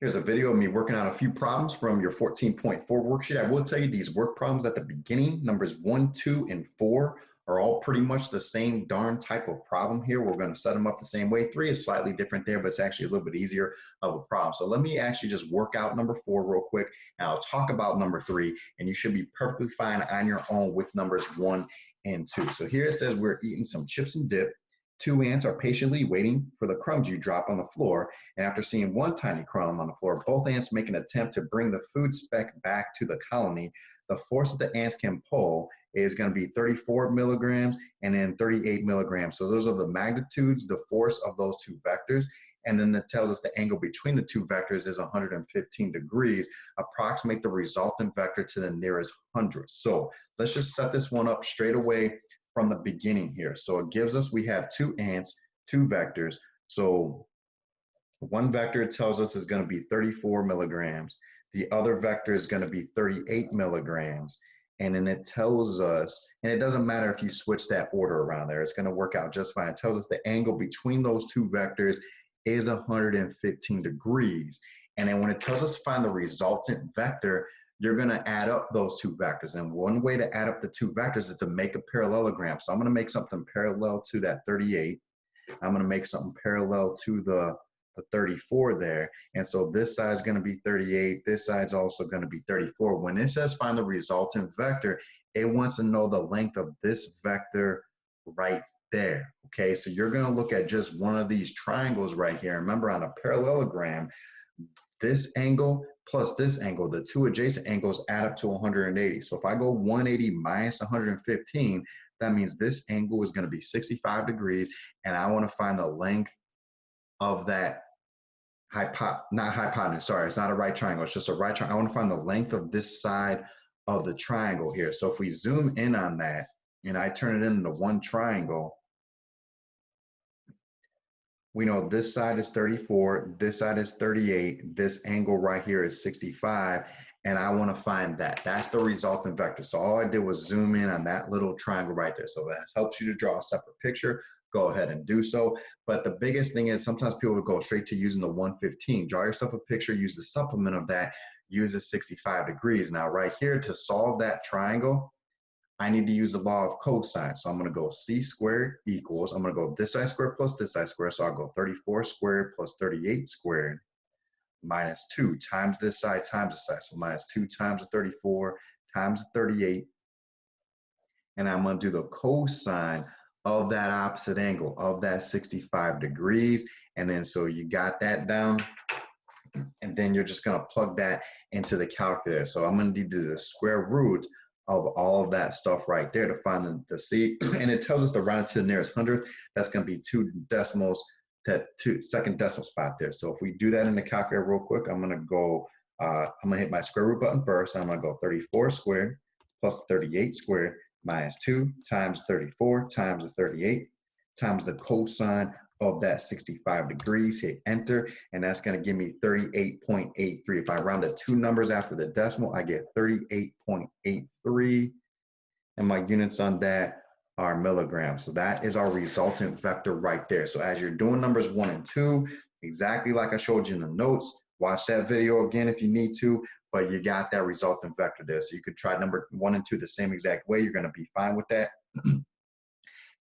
Here's a video of me working out a few problems from your 14.4 worksheet. I will tell you these work problems at the beginning, numbers 1, 2, and 4 are all pretty much the same darn type of problem here. We're going to set them up the same way. 3 is slightly different there, but it's actually a little bit easier of a problem. So let me actually just work out number 4 real quick, and I'll talk about number 3, and you should be perfectly fine on your own with numbers 1 and 2. So here it says we're eating some chips and dip. 2 ants are patiently waiting for the crumbs you drop on the floor, and after seeing one tiny crumb on the floor, both ants make an attempt to bring the food speck back to the colony. The force that the ants can pull is going to be 34 milligrams and then 38 milligrams. So those are the magnitudes, the force of those two vectors. And then that tells us the angle between the two vectors is 115 degrees. Approximate the resultant vector to the nearest hundredth. So let's just set this one up straight away from the beginning here. So it gives us, we have 2 ants, 2 vectors. So one vector tells us is going to be 34 milligrams. The other vector is going to be 38 milligrams. And then it tells us, and it doesn't matter if you switch that order around there, it's going to work out just fine. It tells us the angle between those two vectors is 115 degrees. And then when it tells us to find the resultant vector, you're going to add up those two vectors. And one way to add up the two vectors is to make a parallelogram. So I'm going to make something parallel to that 38. I'm going to make something parallel to the 34 there. And so this side is going to be 38. This side is also going to be 34. When it says find the resultant vector, it wants to know the length of this vector right there. Okay, so you're going to look at just one of these triangles right here. Remember, on a parallelogram, this angle plus this angle, the two adjacent angles add up to 180. So if I go 180 minus 115, that means this angle is going to be 65 degrees, and I want to find the length of that not hypotenuse, sorry, it's not a right triangle, it's just a right triangle. I want to find the length of this side of the triangle here. So if we zoom in on that, and I turn it into one triangle, we know this side is 34, this side is 38, this angle right here is 65, and I want to find that. That's the resultant vector. So all I did was zoom in on that little triangle right there. So that helps you to draw a separate picture. Go ahead and do so. But the biggest thing is sometimes people will go straight to using the 115. Draw yourself a picture, use the supplement of that, use the 65 degrees. Now right here, to solve that triangle, I need to use the law of cosine. So I'm going to go c squared equals, I'm going to go this side squared plus this side squared. So I'll go 34 squared plus 38 squared minus 2 times this side times this side. So minus 2 times the 34 times the 38. And I'm going to do the cosine of that opposite angle, of that 65 degrees. And then so you got that down. And then you're just going to plug that into the calculator. So I'm going to do the square root of all of that stuff right there to find the C. And it tells us to round it to the nearest hundredth. That's going to be 2 decimals, that second decimal spot there. So if we do that in the calculator real quick, I'm going to go, I'm going to hit my square root button first. I'm going to go 34 squared plus 38 squared minus 2 times 34 times the 38 times the cosine of that 65 degrees. Hit enter, and that's going to give me 38.83. If I round the 2 numbers after the decimal, I get 38.83, and my units on that are milligrams. So that is our resultant vector right there. So as you're doing numbers 1 and 2, exactly like I showed you in the notes, watch that video again if you need to, but you got that resultant vector there. So you could try number 1 and 2 the same exact way. You're going to be fine with that.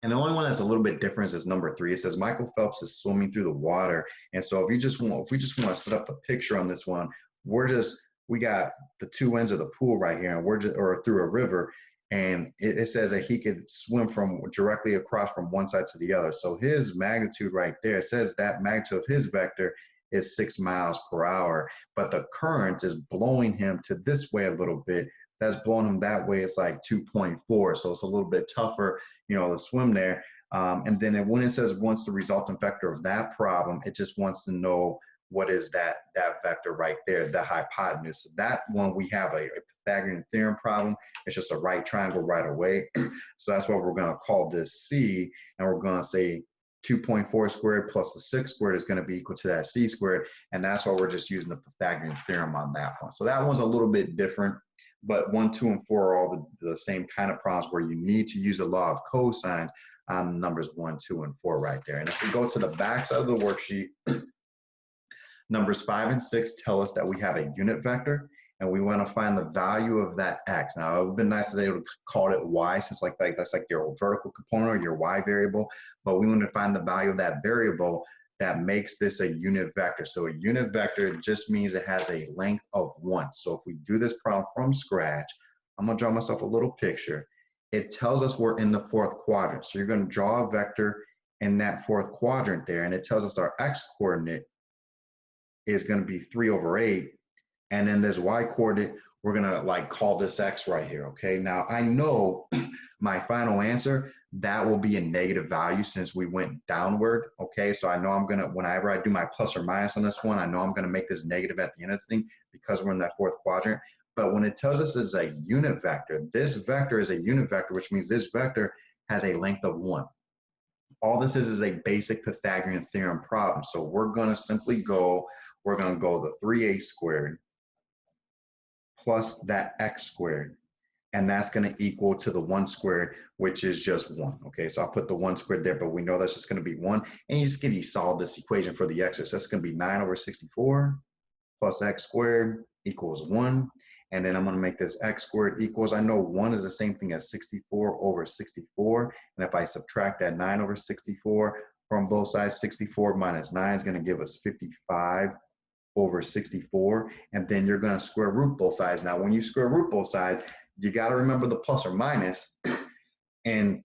And the only one that's a little bit different is number 3. It says Michael Phelps is swimming through the water. And so if we just want to set up the picture on this one, we got the 2 ends of the pool right here, and or through a river. And it says that he could swim from directly across from one side to the other. So his magnitude right there, it says that magnitude of his vector is 6 miles per hour, but the current is blowing him to this way a little bit. That's blowing him that way. It's like 2.4. So it's a little bit tougher, to swim there. And then when it says wants the resultant vector of that problem, it just wants to know what is that vector right there, the hypotenuse. So that one, we have a Pythagorean theorem problem. It's just a right triangle right away. So that's what we're going to call this C, and we're going to say 2.4 squared plus the 6 squared is going to be equal to that C squared, and that's why we're just using the Pythagorean theorem on that one. So that one's a little bit different, but 1, 2, and 4 are all the same kind of problems where you need to use the law of cosines on numbers 1, 2, and 4 right there. And if we go to the back side of the worksheet, Numbers 5 and 6 tell us that we have a unit vector, and we want to find the value of that x. Now, it would have been nice if they would have called it y, since that's like your vertical component or your y variable, but we want to find the value of that variable that makes this a unit vector. So a unit vector just means it has a length of 1. So if we do this problem from scratch, I'm going to draw myself a little picture. It tells us we're in the 4th quadrant. So you're going to draw a vector in that 4th quadrant there, and it tells us our x-coordinate is going to be 3/8, and then this y-coordinate, we're going to like call this x right here, okay? Now, I know my final answer, that will be a negative value since we went downward, okay? So I know I'm going to, whenever I do my plus or minus on this one, I know I'm going to make this negative at the end of the thing because we're in that 4th quadrant. But when it tells us it's a unit vector, this vector is a unit vector, which means this vector has a length of 1. All this is a basic Pythagorean theorem problem. So we're going to simply go, we're going to go the 3a squared plus that x squared, and that's going to equal to the 1 squared, which is just 1. Okay, so I'll put the 1 squared there, but we know that's just going to be 1. And you just get to solve this equation for the x. So that's going to be 9/64 plus x squared equals 1. And then I'm going to make this x squared equals, I know 1 is the same thing as 64/64. And if I subtract that 9/64 from both sides, 64 minus 9 is going to give us 55/64. And then you're going to square root both sides. Now, when you square root both sides, you got to remember the plus or minus. And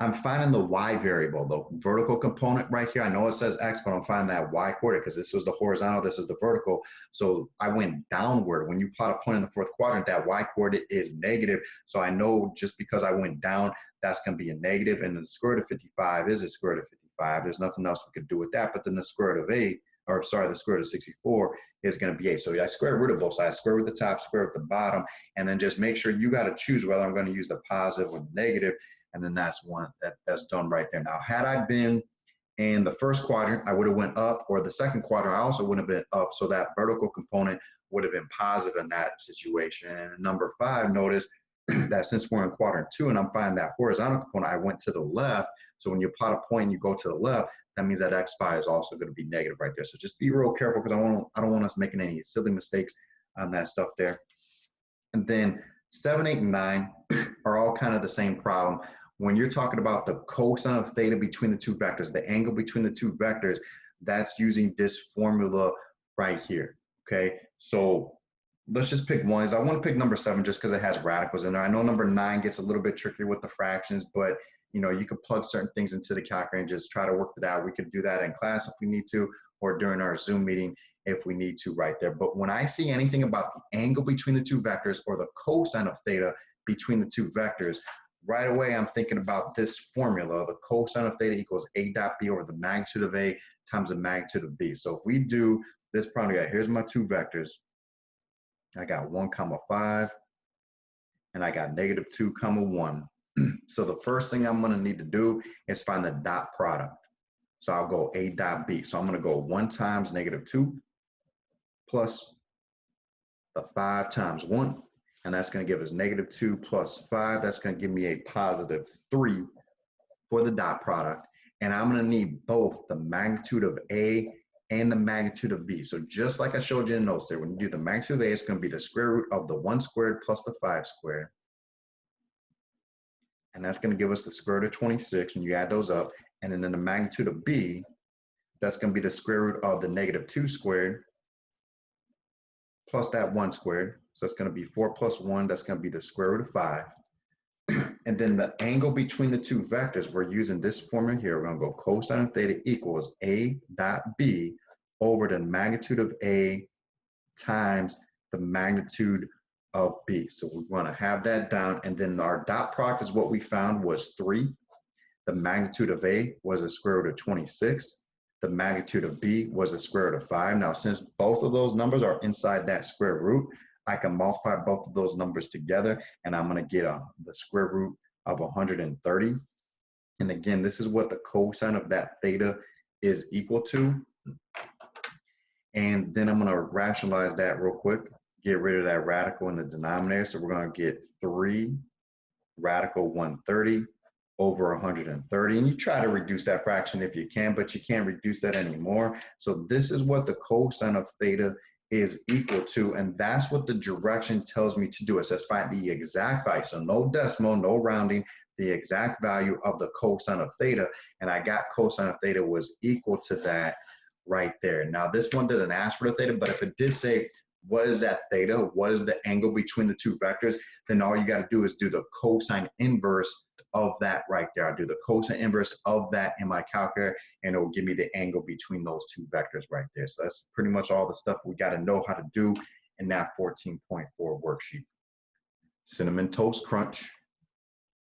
I'm finding the y variable, the vertical component right here. I know it says x, but I'm finding that y coordinate because this was the horizontal, this is the vertical. So I went downward. When you plot a point in the 4th quadrant, that y coordinate is negative. So I know just because I went down, that's going to be a negative. And then the square root of 55 is the square root of 55. There's nothing else we could do with that. But then the square root of 8, or sorry, the square root of 64 is going to be 8. So I square root of both sides, square root of the top, square root of the bottom, and then just make sure you got to choose whether I'm going to use the positive or the negative. And then that's one that's done right there. Now, had I been in the 1st quadrant, I would have went up, or the 2nd quadrant, I also would have been up. So that vertical component would have been positive in that situation. And number 5, notice that since we're in quadrant 2 and I'm finding that horizontal component, I went to the left. So when you plot a point and you go to the left, that means that x5 is also going to be negative right there. So just be real careful because I don't want us making any silly mistakes on that stuff there. And then 7, 8, and 9 are all kind of the same problem. When you're talking about the cosine of theta between the 2 vectors, the angle between the 2 vectors, that's using this formula right here, okay? So let's just pick one. I want to pick number 7 just because it has radicals in there. I know number 9 gets a little bit trickier with the fractions, but you know, you could plug certain things into the calculator and just try to work it out. We could do that in class if we need to, or during our Zoom meeting if we need to right there. But when I see anything about the angle between the 2 vectors or the cosine of theta between the 2 vectors, right away I'm thinking about this formula. The cosine of theta equals a dot b over the magnitude of a times the magnitude of b. So if we do this problem, here's my 2 vectors. I got 1, 5, and I got -2, 1. So the first thing I'm going to need to do is find the dot product. So I'll go a dot b. So I'm going to go 1 times -2 plus the 5 times 1. And that's going to give us -2 plus 5. That's going to give me a +3 for the dot product. And I'm going to need both the magnitude of A and the magnitude of B. So just like I showed you in the notes there, when you do the magnitude of A, it's going to be the square root of the 1 squared plus the 5 squared. And that's going to give us the square root of 26 when you add those up. And then the magnitude of B, that's going to be the square root of the -2 squared plus that 1 squared. So it's going to be 4 plus 1. That's going to be the square root of 5. And then the angle between the 2 vectors, we're using this formula here. We're going to go cosine of theta equals a dot b over the magnitude of A times the magnitude of B. So we want to have that down. And then our dot product is what we found was 3. The magnitude of A was the square root of 26. The magnitude of B was the square root of 5. Now, since both of those numbers are inside that square root, I can multiply both of those numbers together, and I'm going to get the square root of 130. And again, this is what the cosine of that theta is equal to. And then I'm going to rationalize that real quick, get rid of that radical in the denominator. So we're going to get 3 radical 130 over 130. And you try to reduce that fraction if you can, but you can't reduce that anymore. So this is what the cosine of theta is equal to, and that's what the direction tells me to do. It says find the exact value, so no decimal, no rounding, the exact value of the cosine of theta, and I got cosine of theta was equal to that right there. Now this one doesn't ask for the theta, but if it did say what is that theta, what is the angle between the two vectors, then all you got to do is do the cosine inverse of that right there. I'll do the cosine inverse of that in my calculator, and it will give me the angle between those two vectors right there. So that's pretty much all the stuff we got to know how to do in that 14.4 worksheet. Cinnamon Toast Crunch.